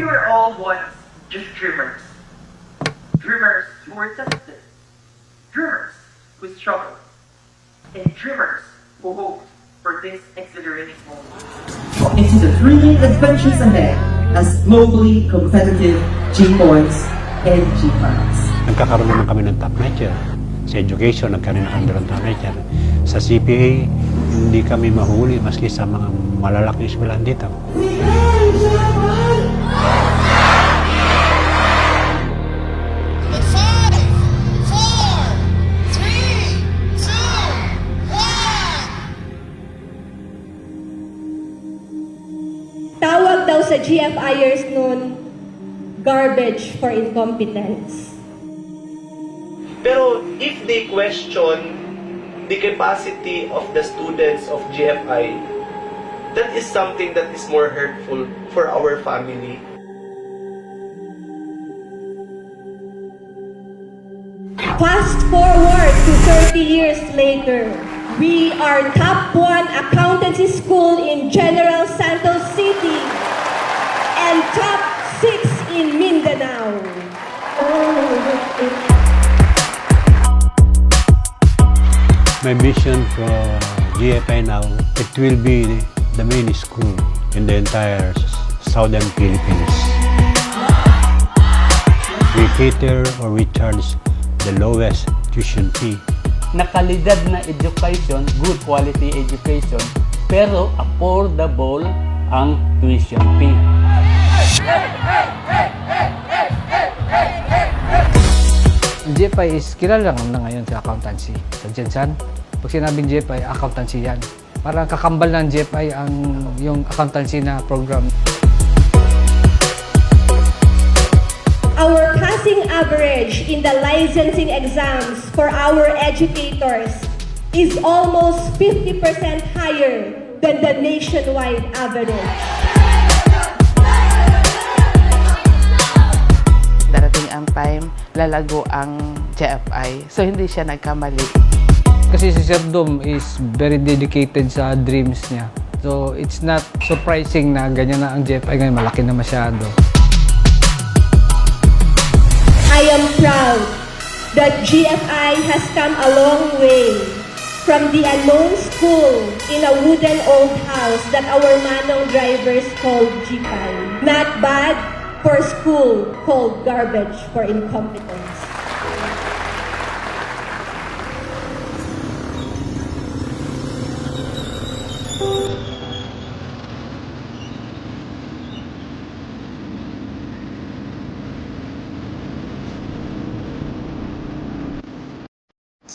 were all once just dreamers. Dreamers who were tested. Dreamers who struggled. And dreamers who hoped for this exhilarating moment. Into the thrilling adventures ahead as globally competitive G-Boys and G-Fans. Nagkakaroon naman kami ng top notcher. Sa education, nagkaroon na kami ng top notcher. Sa CPA, hindi kami mahuli maski sa mga malalaking eskwelahan dito. Tawag daw sa GFIers noon, garbage for incompetence. Pero if they question the capacity of the students of GFI, that is something that is more hurtful for our family. Fast forward to 30 years later, we are top 1 accountancy school in General Santos City and top 6 in Mindanao. My mission for GFI now, it will be the main school in the entire southern Philippines. We cater or we charge the lowest tuition fee. Nakalidad na education, good quality education, pero affordable ang tuition fee. GFI is kilala na ngayon sa accountancy. Sa Jensan, pag sinabing GFI, accountancy yan. Parang kakambal ng GFI ang yung accountancy na program. Our passing average in the licensing exams for our educators is almost 50% higher than the nationwide average. Darating ang time, lalago ang GFI. So, hindi siya nagkamali. Kasi si Sir Dom is very dedicated sa dreams niya. So, it's not surprising na ganyan na ang GFI ngayon. Malaki na masyado. I am proud that GFI has come a long way from the unknown school in a wooden old house that our manong drivers called Jeepay. Not bad for school called garbage for incompetence.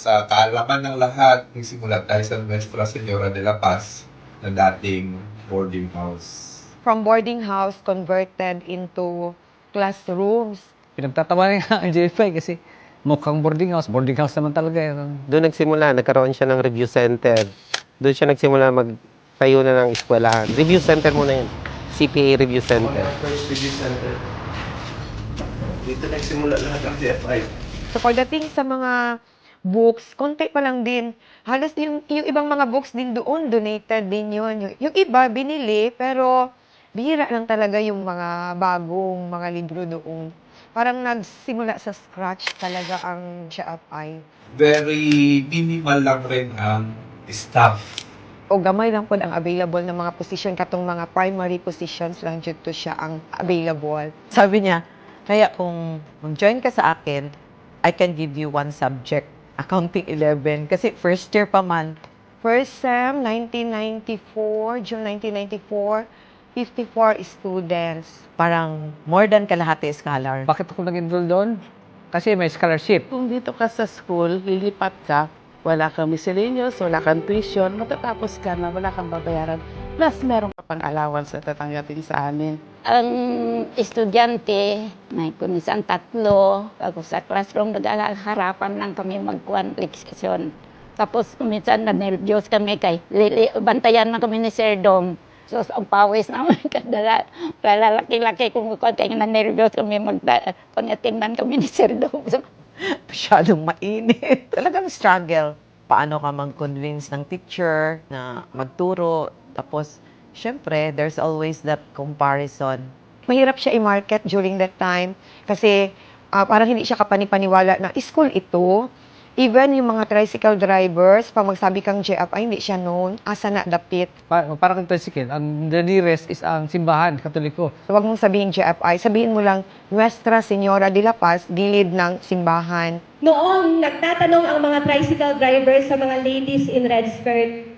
Sa kaalaman ng lahat, nagsimula tayo sa Nuestra Señora de la Paz na dating boarding house. From boarding house converted into classrooms. Pinagtatawanan nga ang GFI kasi mukhang boarding house naman talaga. Doon nagsimula, nagkaroon siya ng review center. Doon siya nagsimula magtayo na ng eskwelahan. Review center muna yun. CPA Review Center. First review center. Dito nagsimula lahat ng GFI. So pagdating sa mga books, konti pa lang din. Halos yung ibang mga books din doon, donated din yun. Yung iba, binili, pero bihira lang talaga yung mga bagong mga libro doon. Parang nagsimula sa scratch talaga ang GFI. Very minimal lang rin ang staff. O gamay lang po ang available ng mga position, katong mga primary positions lang dito siya ang available. Sabi niya, kaya kung mag-join ka sa akin, I can give you one subject, Accounting 11, kasi first year pa man. First SEM, 1994, June 1994, 54 students. Parang more than kalahati scholar. Bakit ako nag-enroll doon? Kasi may scholarship. Kung dito ka sa school, lilipat ka, wala kang miscellaneous, wala kang tuition, matatapos ka na, wala kang babayaran. Plus, meron ka pang allowance na tatanggapin sa amin. Ang estudyante, may kunisan 3. Ako sa classroom, nag-harapan lang kami magkuhan leksyon. Tapos kuminsan na nervyos kami kay bantayan na kami ni Sir Dom. So, ang pawis naman kadala. Lalaki-laki kung kaya na nervyos kami panatingnan kami ni Sir Dom. Masyadong mainit. Talagang struggle. Paano ka mag-convince ng teacher na magturo. Tapos, syempre, there's always that comparison mahirap siya i-market during that time kasi parang hindi siya kapanipaniwala na school ito. Even yung mga tricycle drivers, pag magsabi kang GFI, hindi siya known. Asa na dapit. Parang tricycle, ang the nearest is ang simbahan, Katoliko. So, wag mong sabihin GFI, sabihin mo lang Nuestra Señora de la Paz, gilid ng simbahan. Noong nagtatanong ang mga tricycle drivers sa mga ladies in red skirt,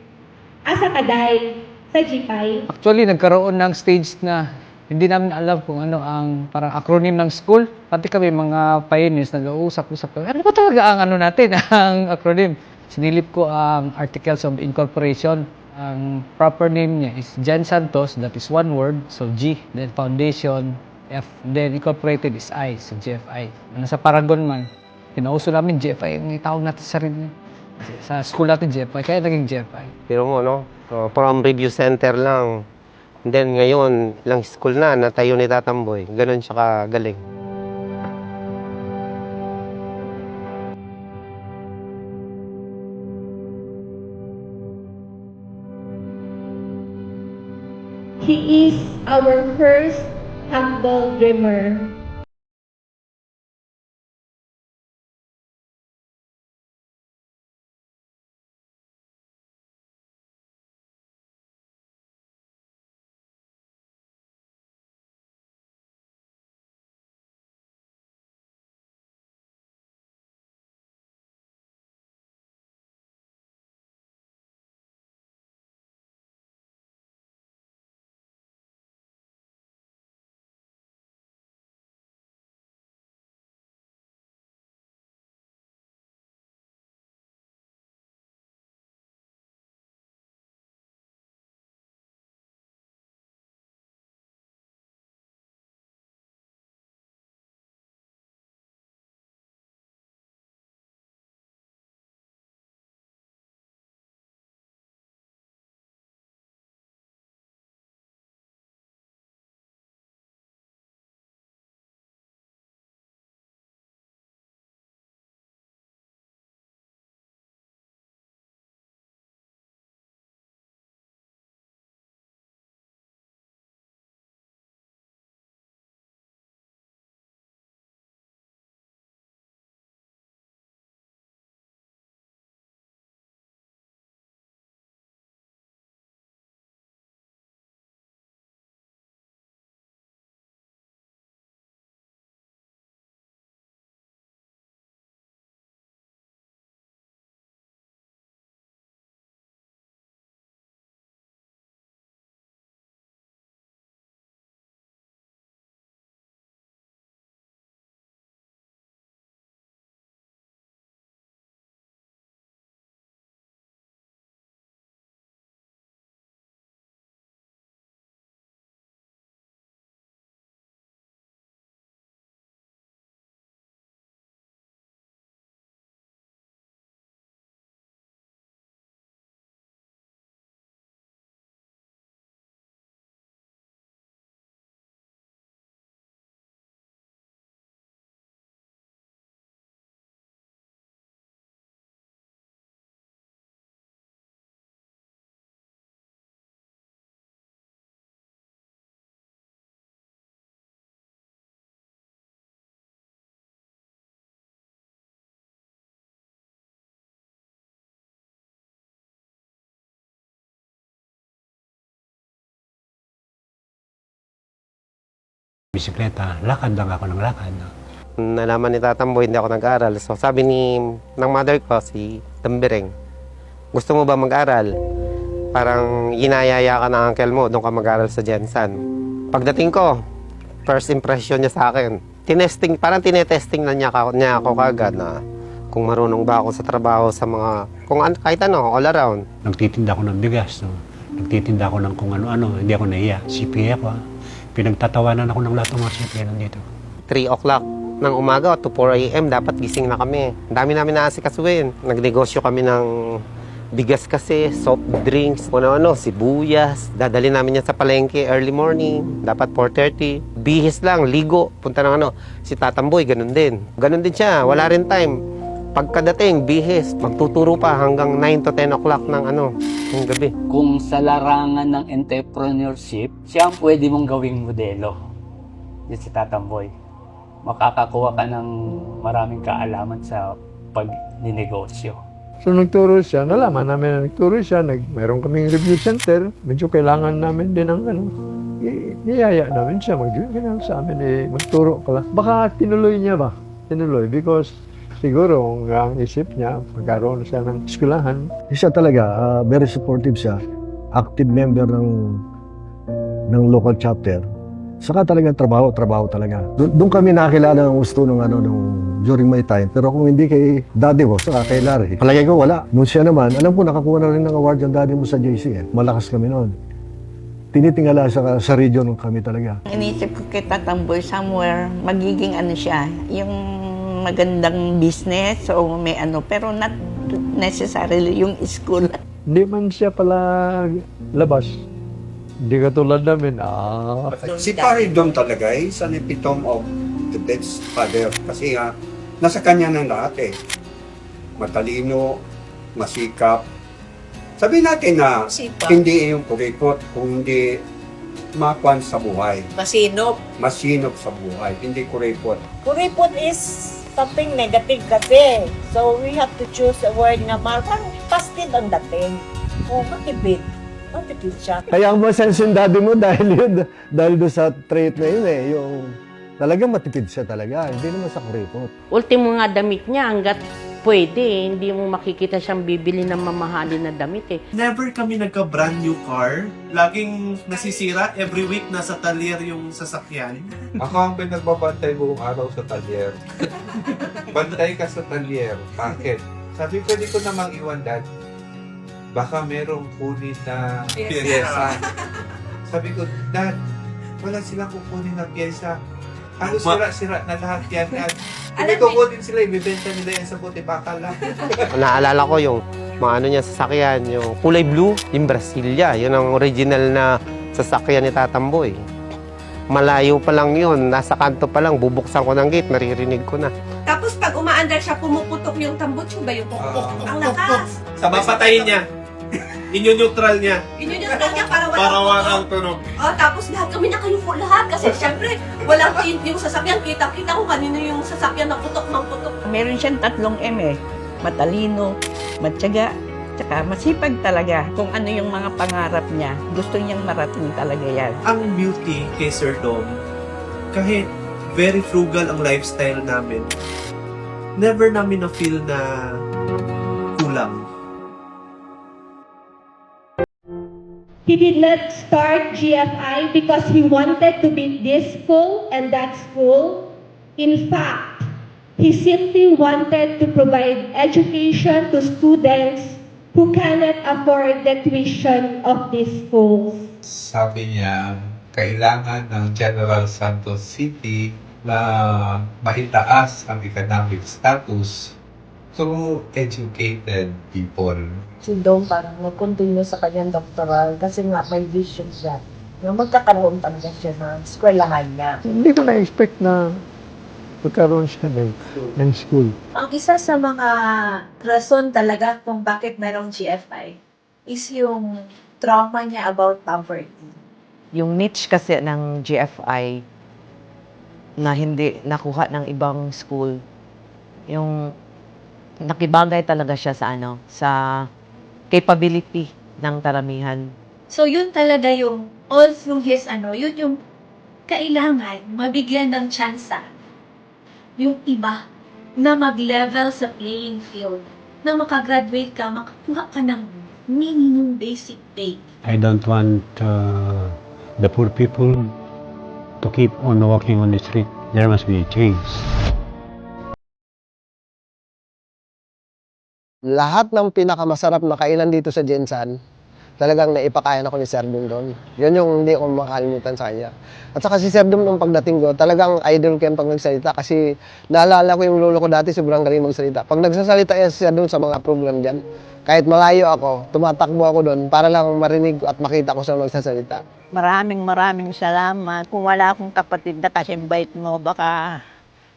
asa ka dahil sa GPI? Actually, nagkaroon ng stage na hindi namin alam kung ano ang parang acronym ng school. Pati kami mga pioneers nag-uusap-usap. Ano ba talaga ang ano natin, ang acronym? Sinilip ko ang Articles of Incorporation. Ang proper name niya is Jan Santos, that is one word. So G, then Foundation, F, then Incorporated is I, so GFI. Nasa Paragon man, kinauso namin GFI, ang itawag natin sa sarili. Sa school natin GFI, kaya naging GFI. Pero mo, no? From review center lang. And then ngayon, lang school na, natayo ni Tatamboy. Ganun siya kagaling. He is our first humble dreamer. Bisikleta, lakad lang ako ng lakad. Nalaman ni Tatamboy, hindi ako nag-aral. So sabi ng mother ko, si Tambireng, gusto mo ba mag-aral? Parang inayaya ka ng uncle mo, doon ka mag-aral sa Jensan. Pagdating ko, first impression niya sa akin, parang tinetesting na niya ako kagad na kung marunong ba ako sa trabaho sa mga, kahit ano, all around. Nagtitinda ako ng bigas, no? Nagtitinda ako ng kung ano-ano, hindi ako nahiya. CPA ako, pinagtatawanan ako ng lahat ng mga CPA nandito. 3 o'clock ng umaga to 4 a.m. dapat gising na kami. Ang dami namin naasikasuhin. Nagnegosyo kami ng bigas kasi, soft drinks, ano-ano, sibuyas. Dadali namin yan sa palengke early morning. Dapat 4:30. Bihis lang, ligo. Punta ng ano. Si Tatamboy, ganun din. Ganun din siya, wala rin time. Pagkadating, bihis. Magtuturo pa hanggang 9 to 10 o'clock ng ng gabi. Kung sa larangan ng entrepreneurship, siya ang pwede mong gawing modelo. Yan si Tatamboy. Makakakuha ka ng maraming kaalaman sa pagninegosyo. So nagturo siya, nalaman namin na nagturo siya, mayroon kaming review center, medyo kailangan namin din ng niyaya namin siya, ganun sa amin, magturo ka lang. Baka tinuloy niya ba? Tinuloy, because siguro ang isip niya, magkaroon siya ng eskwelahan. Siya talaga, very supportive siya, active member ng local chapter. Saka talaga trabaho talaga. Doon kami nakilala ng gusto during my time. Pero kung hindi kay daddy mo, saka kay Larry, palagay ko wala. Noon siya naman, alam ko nakakuha na rin ng award yung daddy mo sa JC. Malakas kami noon. Tinitingala sa region kami talaga. Inisip ko kay Tatamboy somewhere, magiging siya, yung magandang business o may pero not necessarily yung school. Hindi man siya pala labas. Hindi katulad namin, Si Pare Dom talaga is an epitome of the best father. Kasi nasa kanya ng lahat Matalino, masikap. Sabihin natin na hindi yung kuripot, kung hindi makwan sa buhay. Masinop. Masinop sa buhay, hindi kuripot. Kuripot is something negative kasi. So we have to choose a word na parang positive ang dating. O matipid. Matipid siya. Kaya ang masense yung daddy mo dahil doon sa trait na yun yung talagang matipid siya talaga, hindi naman sa kuripot. Ultimo nga damit niya hanggat pwede, hindi mo makikita siyang bibili ng mamahalin na damit Never kami nagka-brand new car. Laging nasisira. Every week nasa talyer yung sasakyan. Ako ang pinagbabantay buong araw sa talyer. Bantay ka sa talyer. Bakit? Sabi, pwede ko namang iwan, Dad. Baka merong kunin na pyesa. Sabi ko, Dad, wala silang kukunin na pyesa. Halos sira-sira na lahat yan. Hindi kukunin sila, ibibenta nila yan sa buti bakal lang. Naalala ko yung mga niya sasakyan, yung kulay blue, yung Brasilia. Yun ang original na sasakyan ni Tatamboy. Malayo pa lang yun, nasa kanto pa lang, bubuksan ko ng gate, maririnig ko na. Tapos pag umaandar siya, pumuputok yung tambutso ba yung pupuk? Ang lakas. Papatayin niya. Inyo-neutral niya. Inyo-neutral niya para Para walang tunog. Tapos lahat kami nakayuko lahat kasi syempre walang yung sasakyan. Kita-kita ko kanino yung sasakyan na putok ng putok. Meron siyang 3 M matalino, matyaga, tsaka masipag talaga. Kung ano yung mga pangarap niya, gusto niyang marating talaga yan. Ang beauty kay Sir Dom, kahit very frugal ang lifestyle namin, never namin na-feel na kulang. He did not start GFI because he wanted to be this school and that school. In fact, he simply wanted to provide education to students who cannot afford the tuition of these schools. Sabi niya, kailangan ng General Santos City na maitaas ang economic status through educated people. Si Dom parang nag-continue sa kanyang doctoral kasi nga may vision siya. Na magkakaroon talaga siya ng eskwelahan niya. Hindi ko na-expect na magkaroon siya ng school. Ang isa sa mga rason talaga kung bakit mayroong GFI is yung trauma niya about poverty. Yung niche kasi ng GFI na hindi nakuha ng ibang school, yung nakibagay talaga siya sa capability ng karamihan. So yun talaga yung all through his yun yung kailangan mabigyan ng tsansa yung iba na mag-level sa playing field, na makagraduate ka, makakuha ka ng minimum basic pay. I don't want the poor people to keep on walking on the street. There must be a change. Lahat ng pinakamasarap na kainan dito sa Jensan, talagang naipakain ako ni Sir Dom doon. Yun yung hindi ko makalimutan sa kanya. At saka si Sir Dom nung pagdating ko, talagang idol ko yung pag nagsalita kasi naalala ko yung lolo ko dati, sobrang galing magsalita. Pag nagsasalita yan siya doon sa mga program dyan, kahit malayo ako, tumatakbo ako doon para lang marinig at makita ko siya magsasalita. Maraming salamat. Kung wala akong kapatid na kasi-invite mo, baka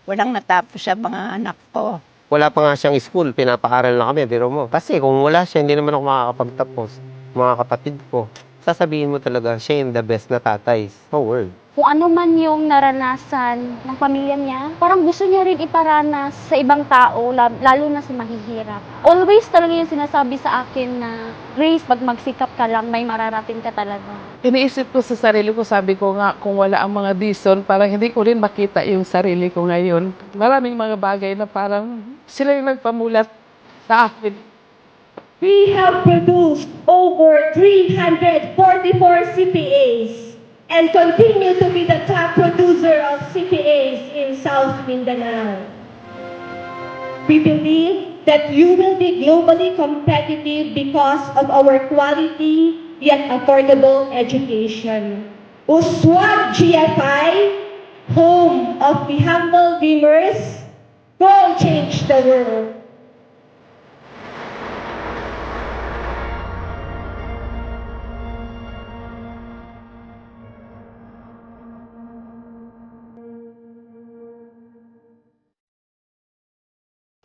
walang natapos sa mga anak ko. Wala pa nga siyang school, pinapaaral na kami, biro mo. Kasi kung wala siya, hindi naman ako makakapagtapos. Mga kapatid ko, sasabihin mo talaga, siya yung the best na tatay sa world. kung ano man yung naranasan ng pamilya niya, parang gusto niya rin iparanas sa ibang tao, lalo na sa mahihirap. Always talaga yung sinasabi sa akin na, Grace, pag magsikap ka lang, may mararating ka talaga. Iniisip ko sa sarili ko, sabi ko nga, kung wala ang mga Dizon, parang hindi ko rin makita yung sarili ko ngayon. Maraming mga bagay na parang sila yung nagpamulat sa akin. We have produced over 344 CPAs and continue to be the top producer of CPAs in South Mindanao. We believe that you will be globally competitive because of our quality yet affordable education. Uswag GFI, home of the humble dreamers, go change the world.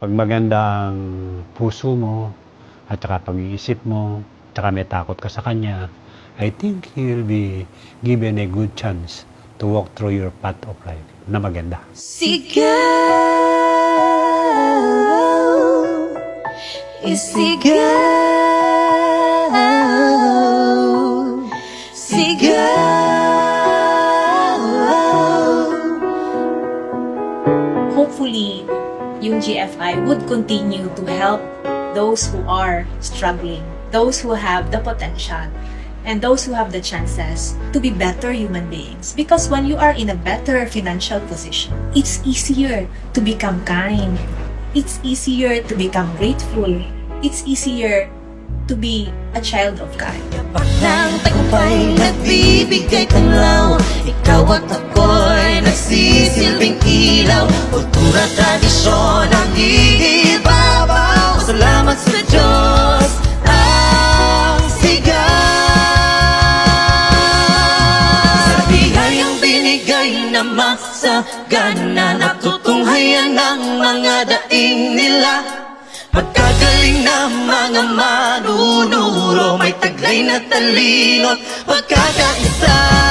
Pag maganda ang puso mo, at saka pag-iisip mo, at saka may takot ka sa kanya, I think he'll be given a good chance to walk through your path of life na maganda. Sigaw, isigaw, sigaw. Hopefully, yung GFI would continue to help those who are struggling, those who have the potential, and those who have the chances to be better human beings. Because when you are in a better financial position, it's easier to become kind. It's easier to become grateful. It's easier to be a child of God. Ng tagumpay nagbibigay tanglaw, ikaw at ako'y nagsisilbing ilaw. Kultura, tradisyon ang ibabaw. Salamat sa Diyos ang sigaw. Sa biyayang binigay na masagana, natutunghayan ng mga daing nila. Magkagaling na mga manunuro, may taglay na talino't pagkakaisa.